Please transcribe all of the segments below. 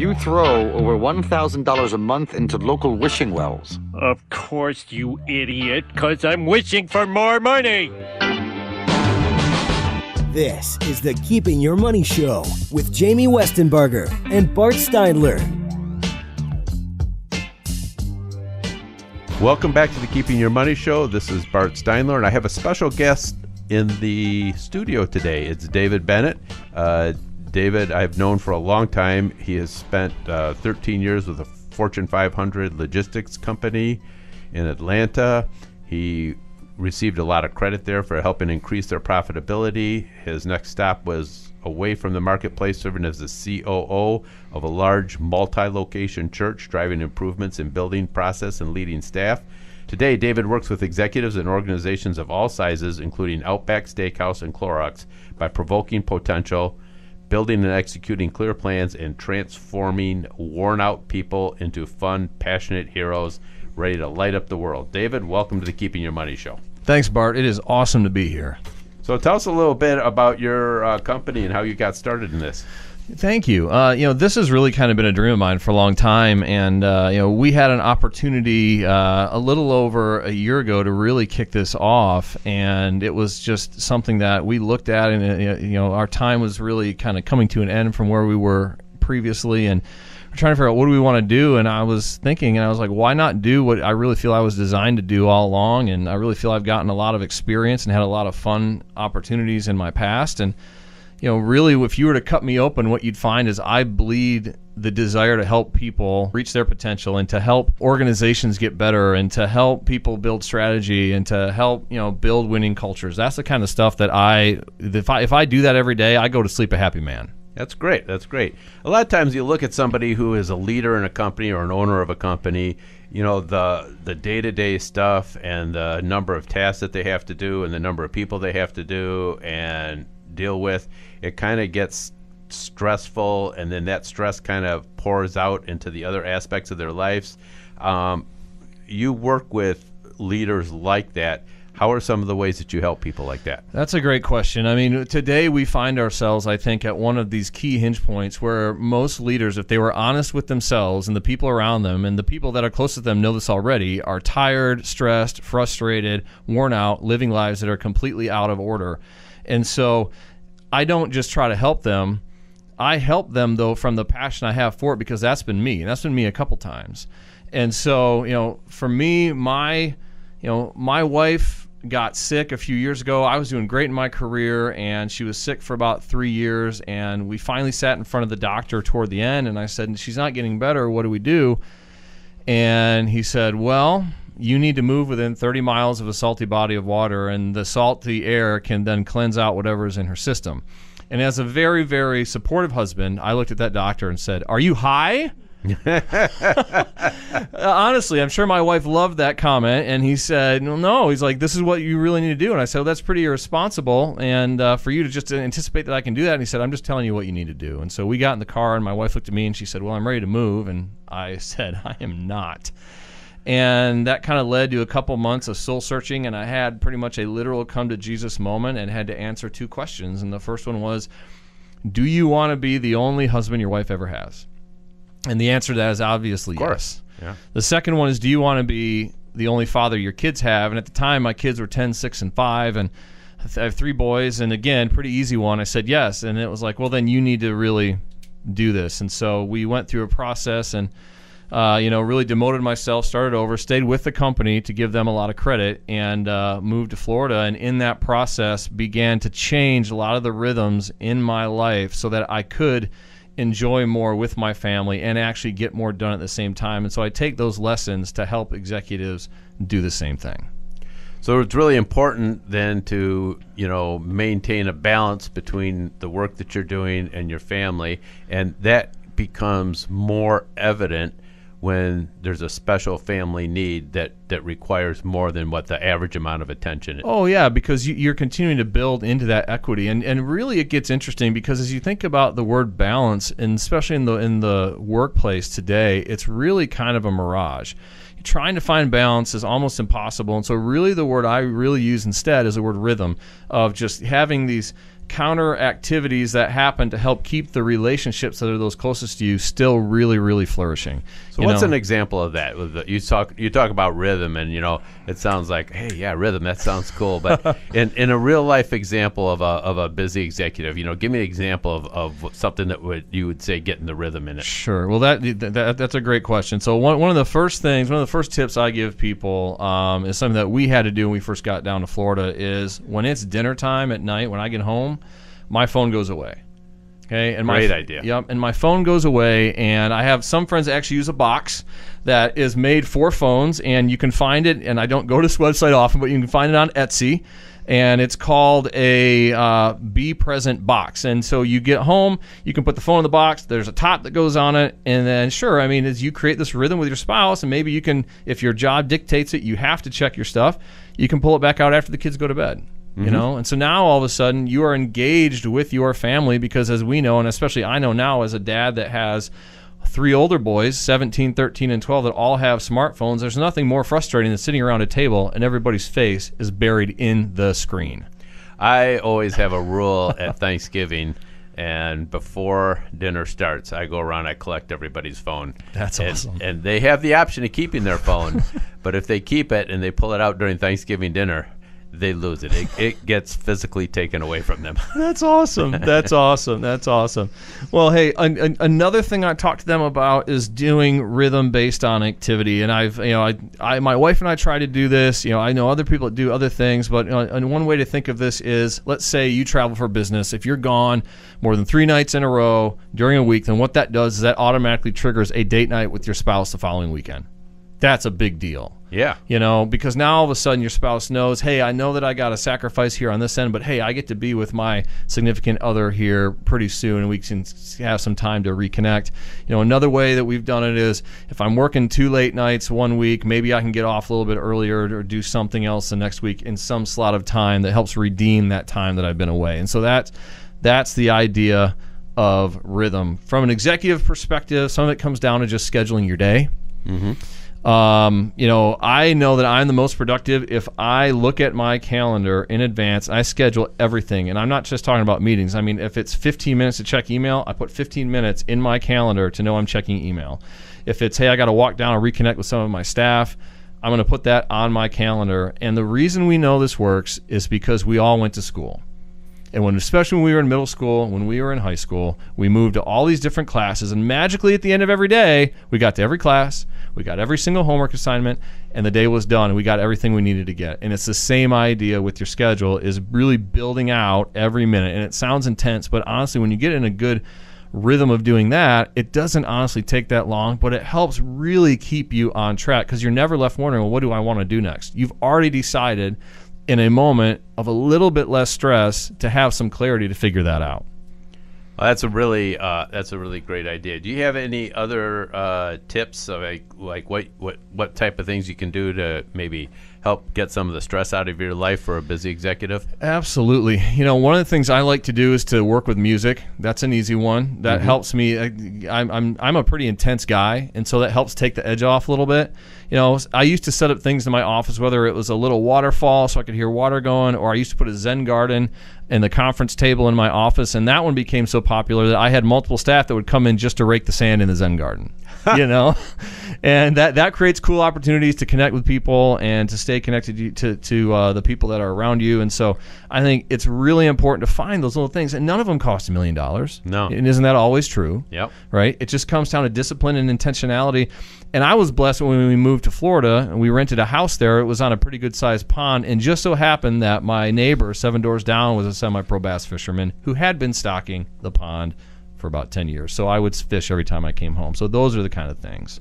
You throw over $1,000 a month into local wishing wells. Of course, you idiot, because I'm wishing for more money. This is the Keeping Your Money Show with Jamie Westenberger and Bart Steindler. Welcome back to the Keeping Your Money Show. This is Bart Steindler, and I have a special guest in the studio today. It's David Bennett. David, I've known for a long time. He has spent 13 years with a Fortune 500 logistics company in Atlanta. He received a lot of credit there for helping increase their profitability. His next stop was away from the marketplace, serving as the COO of a large multi-location church, driving improvements in building process and leading staff. Today, David works with executives and organizations of all sizes, including Outback Steakhouse and Clorox, by provoking potential, building and executing clear plans, and transforming worn-out people into fun, passionate heroes ready to light up the world. David, welcome to the Keeping Your Money Show. Thanks, Bart. It is awesome to be here. So tell us a little bit about your company and how you got started in this. Thank you. This has really kind of been a dream of mine for a long time, and we had an opportunity a little over a year ago to really kick this off, and it was just something that we looked at, and our time was really kind of coming to an end from where we were previously, and we're trying to figure out what do we want to do. And I was thinking, and I was like, why not do what I really feel I was designed to do all along? And I really feel I've gotten a lot of experience and had a lot of fun opportunities in my past. And really, if you were to cut me open, what you'd find is I bleed the desire to help people reach their potential and to help organizations get better and to help people build strategy and to help, build winning cultures. That's the kind of stuff that if I do that every day, I go to sleep a happy man. That's great. That's great. A lot of times you look at somebody who is a leader in a company or an owner of a company, the day-to-day stuff and the number of tasks that they have to do and the number of people they have to do and deal with, it kind of gets stressful, and then that stress kind of pours out into the other aspects of their lives. You work with leaders like that. How are some of the ways that you help people like that? That's a great question. I mean, today we find ourselves, I think, at one of these key hinge points where most leaders, if they were honest with themselves and the people around them, and the people that are close to them know this already, are tired, stressed, frustrated, worn out, living lives that are completely out of order. And so I don't just try to help them. I help them, though, from the passion I have for it, because that's been me. And that's been me a couple times. And so, for me, my wife got sick a few years ago. I was doing great in my career, and she was sick for about 3 years, and we finally sat in front of the doctor toward the end, and I said, she's not getting better. What do we do? And he said, well, you need to move within 30 miles of a salty body of water, and the salty air can then cleanse out whatever is in her system. And as a very, very supportive husband, I looked at that doctor and said, are you high? Honestly, I'm sure my wife loved that comment, and he said, no, he's like, this is what you really need to do. And I said, well, that's pretty irresponsible, and for you to just anticipate that I can do that. And he said, I'm just telling you what you need to do. And so we got in the car, and my wife looked at me and she said, well, I'm ready to move. And I said, I am not. And that kind of led to a couple months of soul searching, and I had pretty much a literal come to Jesus moment and had to answer two questions. And the first one was, do you want to be the only husband your wife ever has? And the answer to that is obviously yes. Yeah. The second one is, do you want to be the only father your kids have? And at the time, my kids were 10, 6, and 5, and I have 3 boys. And again, pretty easy one. I said yes. And it was like, well, then you need to really do this. And so we went through a process and, really demoted myself, started over, stayed with the company to give them a lot of credit, and moved to Florida. And in that process, began to change a lot of the rhythms in my life so that I could enjoy more with my family and actually get more done at the same time. And so I take those lessons to help executives do the same thing. So it's really important then to, maintain a balance between the work that you're doing and your family, and that becomes more evident when there's a special family need that requires more than what the average amount of attention is. Oh, yeah, because you're continuing to build into that equity. And really it gets interesting because as you think about the word balance, and especially in the workplace today, it's really kind of a mirage. Trying to find balance is almost impossible. And so really the word I really use instead is the word rhythm, of just having these counter activities that happen to help keep the relationships that are those closest to you still really, really flourishing. So what's an example of that? You talk about rhythm, and it sounds like, hey, yeah, rhythm, that sounds cool. But in a real life example of a busy executive, give me an example of something that you would say getting the rhythm in it. Sure. Well, that's a great question. So one of the first tips I give people is something that we had to do when we first got down to Florida is when it's dinner time at night, when I get home, my phone goes away. Okay, and Great idea. Yep, and my phone goes away, and I have some friends that actually use a box that is made for phones, and you can find it, and I don't go to this website often, but you can find it on Etsy, and it's called a Be Present box. And so you get home, you can put the phone in the box, there's a top that goes on it, and then sure, as you create this rhythm with your spouse, and maybe you can, if your job dictates it, you have to check your stuff, you can pull it back out after the kids go to bed. And so now all of a sudden you are engaged with your family because, as we know, and especially I know now as a dad that has 3 older boys, 17, 13, and 12, that all have smartphones, there's nothing more frustrating than sitting around a table and everybody's face is buried in the screen. I always have a rule at Thanksgiving, and before dinner starts, I go around, I collect everybody's phone. That's awesome. And they have the option of keeping their phone, but if they keep it and they pull it out during Thanksgiving dinner, they lose it. It gets physically taken away from them. That's awesome. That's awesome. That's awesome. Well, hey, another thing I talked to them about is doing rhythm based on activity. And my wife and I try to do this. I know other people that do other things, but and one way to think of this is, let's say you travel for business. If you're gone more than 3 nights in a row during a week, then what that does is that automatically triggers a date night with your spouse the following weekend. That's a big deal. Yeah. Because now all of a sudden your spouse knows, hey, I know that I got a sacrifice here on this end, but hey, I get to be with my significant other here pretty soon, and we can have some time to reconnect. Another way that we've done it is if I'm working 2 late nights one week, maybe I can get off a little bit earlier or do something else the next week in some slot of time that helps redeem that time that I've been away. And so that's the idea of rhythm. From an executive perspective, some of it comes down to just scheduling your day. Mm-hmm. I know that I'm the most productive if I look at my calendar in advance. I schedule everything, and I'm not just talking about meetings. If it's 15 minutes to check email, I put 15 minutes in my calendar to know I'm checking email. If it's, hey, I got to walk down and reconnect with some of my staff, I'm going to put that on my calendar. And the reason we know this works is because we all went to school. And especially when we were in middle school, when we were in high school, we moved to all these different classes, and magically at the end of every day, we got to every class, we got every single homework assignment, and the day was done, and we got everything we needed to get. And it's the same idea with your schedule, is really building out every minute. And it sounds intense, but honestly, when you get in a good rhythm of doing that, it doesn't honestly take that long, but it helps really keep you on track because you're never left wondering, well, what do I want to do next? You've already decided in a moment of a little bit less stress to have some clarity to figure that out. Well, that's a really great idea. Do you have any other tips of like what type of things you can do to maybe help get some of the stress out of your life for a busy executive? Absolutely. One of the things I like to do is to work with music. That's an easy one. That helps me. I'm a pretty intense guy, and so that helps take the edge off a little bit. I used to set up things in my office, whether it was a little waterfall so I could hear water going, or I used to put a Zen garden in the conference table in my office, and that one became so popular that I had multiple staff that would come in just to rake the sand in the Zen garden. And that creates cool opportunities to connect with people and to stay connected to the people that are around you. And so I think it's really important to find those little things, and none of them cost $1 million. No. And isn't that always true? Yep. Right? It just comes down to discipline and intentionality. And I was blessed when we moved to Florida and we rented a house there. It was on a pretty good sized pond, and just so happened that my neighbor 7 doors down was a semi-pro bass fisherman who had been stocking the pond for about 10 years. So I would fish every time I came home. So those are the kind of things.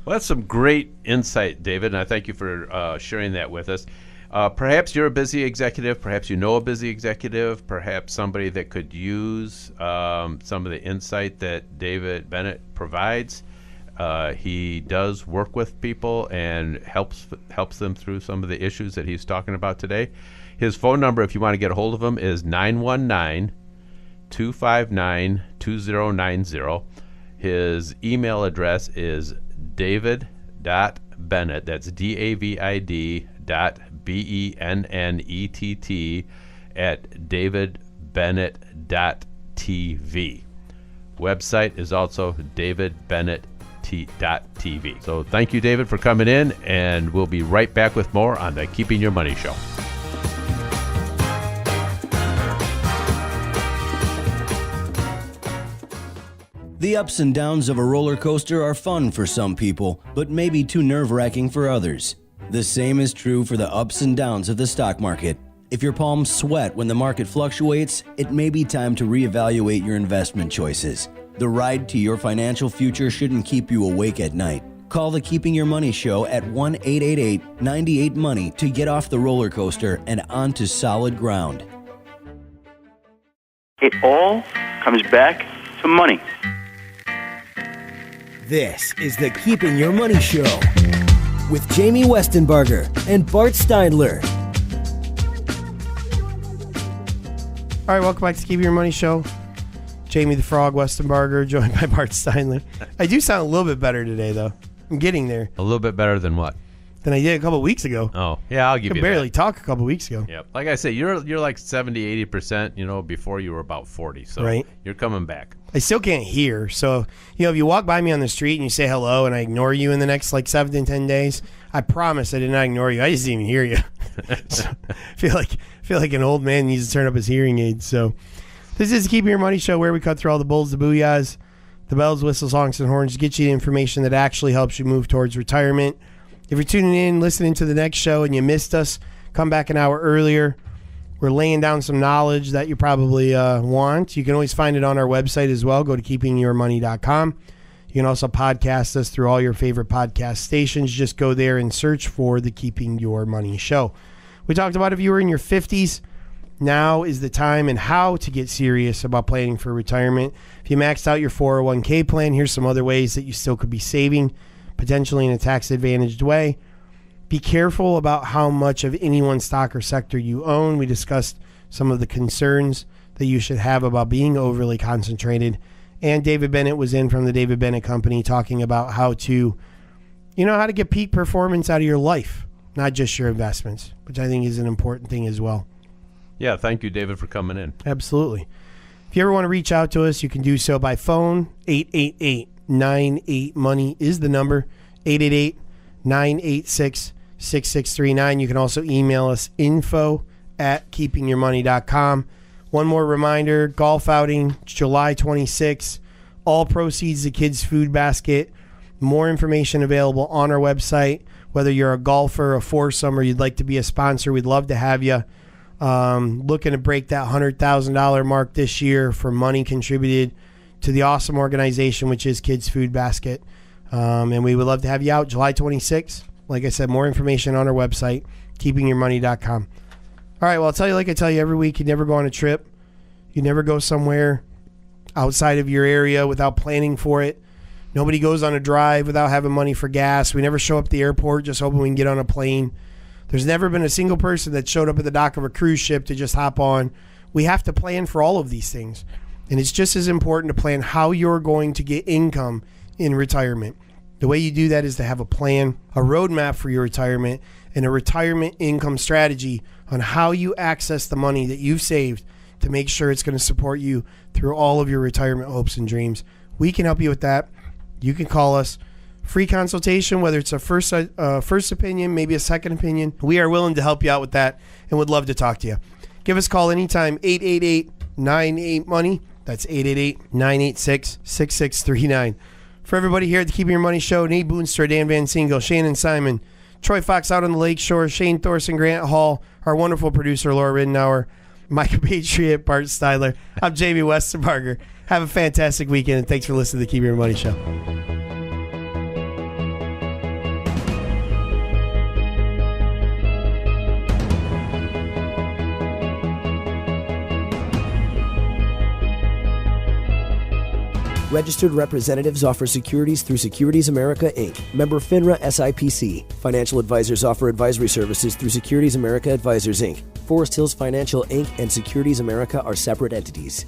Well, that's some great insight, David, and I thank you for sharing that with us. Perhaps you're a busy executive. Perhaps you know a busy executive. Perhaps somebody that could use some of the insight that David Bennett provides. He does work with people and helps them through some of the issues that he's talking about today. His phone number, if you want to get a hold of him, is 919-259-2090. His email address is david.bennett, that's david.bennett @davidbennett davidbennett.tv. Website is also davidbennett.tv. So thank you, David, for coming in, and we'll be right back with more on the Keeping Your Money Show. The ups and downs of a roller coaster are fun for some people, but maybe too nerve-wracking for others. The same is true for the ups and downs of the stock market. If your palms sweat when the market fluctuates, it may be time to reevaluate your investment choices. The ride to your financial future shouldn't keep you awake at night. Call the Keeping Your Money Show at 1-888-98-MONEY to get off the roller coaster and onto solid ground. It all comes back to money. This is the Keeping Your Money Show with Jamie Westenbarger and Bart Steindler. All right, welcome back to Keeping Your Money Show. Jamie the Frog Westenbarger, joined by Bart Steindler. I do sound a little bit better today, though. I'm getting there. A little bit better than what? Than I did a couple weeks ago. Oh, yeah, I'll give you that. I could barely talk a couple weeks ago. Yep. Like I said, you're like 70, 80%, before you were about 40. So right. You're coming back. I still can't hear. So, if you walk by me on the street and you say hello and I ignore you in the next 7 to 10 days, I promise I did not ignore you. I just didn't even hear you. So, I feel like an old man needs to turn up his hearing aids. So this is the Keeping Your Money Show, where we cut through all the bulls, the booyahs, the bells, whistles, honks, and horns to get you the information that actually helps you move towards retirement. If you're tuning in, listening to the next show, and you missed us, come back an hour earlier. We're laying down some knowledge that you probably want. You can always find it on our website as well. Go to keepingyourmoney.com. You can also podcast us through all your favorite podcast stations. Just go there and search for the Keeping Your Money Show. We talked about if you were in your 50s, now is the time and how to get serious about planning for retirement. If you maxed out your 401k plan, here's some other ways that you still could be saving, potentially in a tax-advantaged way. Be careful about how much of any one stock or sector you own. We discussed some of the concerns that you should have about being overly concentrated. And David Bennett was in from the David Bennett Company talking about how to get peak performance out of your life, not just your investments, which I think is an important thing as well. Yeah, thank you, David, for coming in. Absolutely. If you ever want to reach out to us, you can do so by phone. 888-98-MONEY is the number. 888-986-6639. You can also email us info@keepingyourmoney.com. One more reminder, golf outing, July 26th. All proceeds to Kids Food Basket. More information available on our website. Whether you're a golfer, a foursome, or you'd like to be a sponsor, we'd love to have you. Looking to break that $100,000 mark this year for money contributed to the awesome organization, which is Kids Food Basket. And we would love to have you out July 26th. Like I said, more information on our website, keepingyourmoney.com. All right, well, I'll tell you like I tell you every week, you never go on a trip. You never go somewhere outside of your area without planning for it. Nobody goes on a drive without having money for gas. We never show up at the airport just hoping we can get on a plane. There's never been a single person that showed up at the dock of a cruise ship to just hop on. We have to plan for all of these things. And it's just as important to plan how you're going to get income in retirement. The way you do that is to have a plan, a roadmap for your retirement, and a retirement income strategy on how you access the money that you've saved to make sure it's going to support you through all of your retirement hopes and dreams. We can help you with that. You can call us. Free consultation, whether it's a first opinion, maybe a second opinion. We are willing to help you out with that and would love to talk to you. Give us a call anytime, 888-98-MONEY. That's 888-986-6639. For everybody here at the Keeping Your Money Show, Nate Boonstra, Dan Van Single, Shannon Simon, Troy Fox out on the Lake Shore, Shane Thorson, Grant Hall, our wonderful producer, Laura Riddenauer, my compatriot, Bart Steindler. I'm Jamie Westenbarger. Have a fantastic weekend, and thanks for listening to the Keeping Your Money Show. Registered representatives offer securities through Securities America, Inc., member FINRA SIPC. Financial advisors offer advisory services through Securities America Advisors, Inc. Forest Hills Financial, Inc. and Securities America are separate entities.